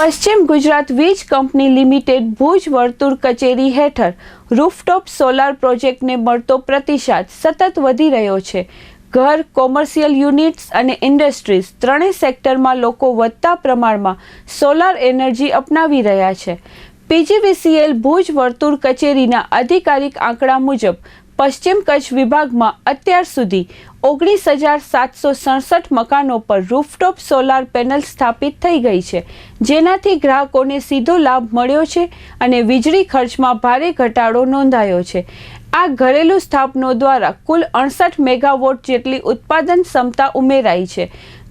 પશ્ચિમ ગુજરાત વીજ company limited Bhuj વર્તુળ કચેરી હેઠળ રૂફટોપ સોલાર પ્રોજેક્ટને મળતો પ્રતિસાદ સતત વધી રહ્યો છે. ઘર, કોમર્શિયલ યુનિટ્સ અને ઇન્ડસ્ટ્રીઝ ત્રણેય સેક્ટરમાં લોકો વધતા પ્રમાણમાં સોલાર એનર્જી અપનાવી રહ્યા છે. પીજીવીસીએલ ભુજ વર્તુળ કચેરીના આધિકારિક આંકડા મુજબ પશ્ચિમ કચ્છ વિભાગમાં અત્યાર સુધી 19,767 મકાનો પર રૂફટોપ સોલાર પેનલ સ્થાપિત થઈ ગઈ છે, જેનાથી ગ્રાહકોને સીધો લાભ મળ્યો છે અને વીજળી ખર્ચમાં ભારે ઘટાડો નોંધાયો છે. આ ઘરેલું સ્થાપનો દ્વારા કુલ 68 મેગાવોટ જેટલી ઉત્પાદન ક્ષમતા ઉમેરાઈ છે.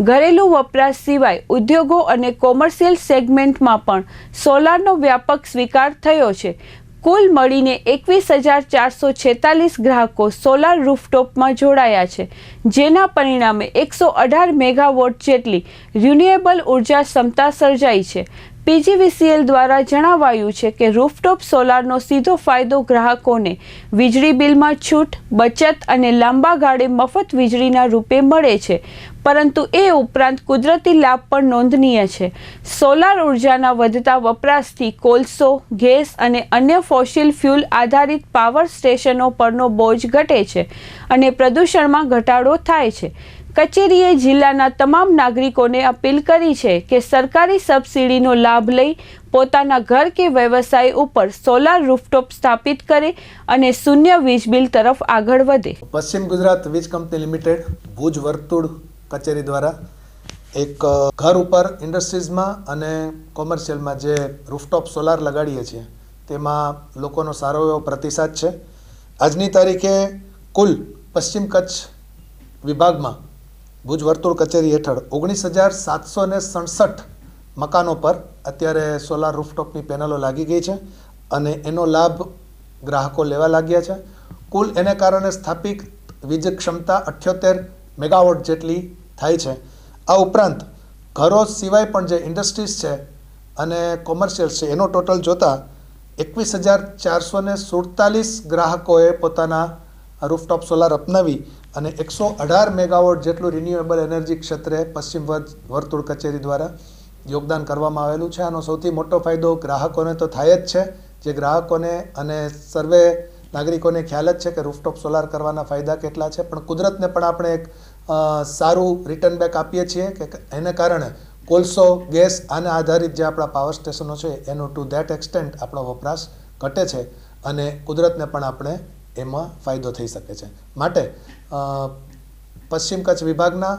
ઘરેલું વપરાશ સિવાય ઉદ્યોગો અને કોમર્શિયલ સેગમેન્ટમાં પણ સોલારનો વ્યાપક સ્વીકાર થયો છે. કુલ મળીને 21,446 ગ્રાહકો સોલાર રૂફટોપમાં જોડાયા છે, જેના પરિણામે 118 મેગાવોટ જેટલી રિન્યુએબલ ઉર્જા ક્ષમતા સર્જાઈ છે. પીજીવીસીએલ દ્વારા જણાવાયું છે કે રૂફટોપ સોલારનો સીધો ફાયદો ગ્રાહકોને વીજળી બિલમાં છૂટ, બચત અને લાંબા ગાળે મફત વીજળીના રૂપે મળે છે, પરંતુ એ ઉપરાંત કુદરતી લાભ પણ નોંધનીય છે. સોલાર ઉર્જાના વધતા વપરાશથી કોલસો, ગેસ અને અન્ય ફોસિલ ફ્યુલ આધારિત પાવર સ્ટેશનો પરનો બોજ ઘટે છે અને પ્રદૂષણમાં ઘટાડો થાય છે. કચેરીએ જિલ્લાના તમામ નાગરિકોને અપીલ કરી છે કે સરકારી સબસિડીનો લાભ લઈ પોતાના ઘર કે વ્યવસાય ઉપર સોલાર રૂફટોપ સ્થાપિત કરે અને શૂન્ય વીજ બિલ તરફ આગળ વધે. પશ્ચિમ ગુજરાત વીજ કંપની લિમિટેડ ભુજ વર્તુળ કચેરી દ્વારા એક ઘર ઉપર ઇન્ડસ્ટ્રીઝમાં અને કોમર્શિયલમાં જે રૂફટોપ સોલાર લગાડીએ છીએ તેમાં લોકોનો સારો એવો પ્રતિસાદ છે. આજની તારીખે કુલ પશ્ચિમ કચ્છ વિભાગમાં ભુજ વર્તુળ કચેરી હેઠળ 19,767 મકાનો પર અત્યારે સોલાર રૂફટોપની પેનલો લાગી ગઈ છે અને એનો લાભ ગ્રાહકો લેવા લાગ્યા છે. કુલ એને કારણે સ્થાપિત વીજ ક્ષમતા 78 મેગાવોટ જેટલી થાય છે. આ ઉપરાંત ઘરો સિવાય પણ જે ઇન્ડસ્ટ્રીઝ છે અને કોમર્શિયલ છે એનો ટોટલ જોતાં 21,447 ગ્રાહકોએ પોતાના રૂફટોપ સોલાર અપનાવી અને 118 મેગાવોટ જેટલું રિન્યુએબલ એનર્જી ક્ષેત્રે પશ્ચિમ વર્તુળ કચેરી દ્વારા યોગદાન કરવામાં આવેલું છે. આનો સૌથી મોટો ફાયદો ગ્રાહકોને તો થાય જ છે, જે ગ્રાહકોને અને સર્વે નાગરિકોને ખ્યાલ જ છે કે રૂફટોપ સોલાર કરવાના ફાયદા કેટલા છે, પણ કુદરતને પણ આપણે એક સારું રિટર્ન બેક આપીએ છીએ કે એને કારણે કોલસો, ગેસ આને આધારિત જે આપણા પાવર સ્ટેશનો છે એનો ટુ ધેટ એક્સટેન્ટ આપણો વપરાશ ઘટે છે અને કુદરતને પણ આપણે એમાં ફાયદો થઈ શકે છે. માટે પશ્ચિમ કચ્છ વિભાગના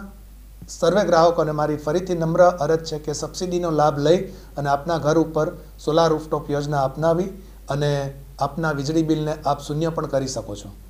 સર્વે ગ્રાહકોને મારી ફરીથી નમ્ર અરજ છે કે સબસિડીનો લાભ લઈ અને આપના ઘર ઉપર સોલાર રૂફટોપ યોજના અપનાવી અને આપના વીજળી બિલને આપ શૂન્ય પણ કરી શકો છો.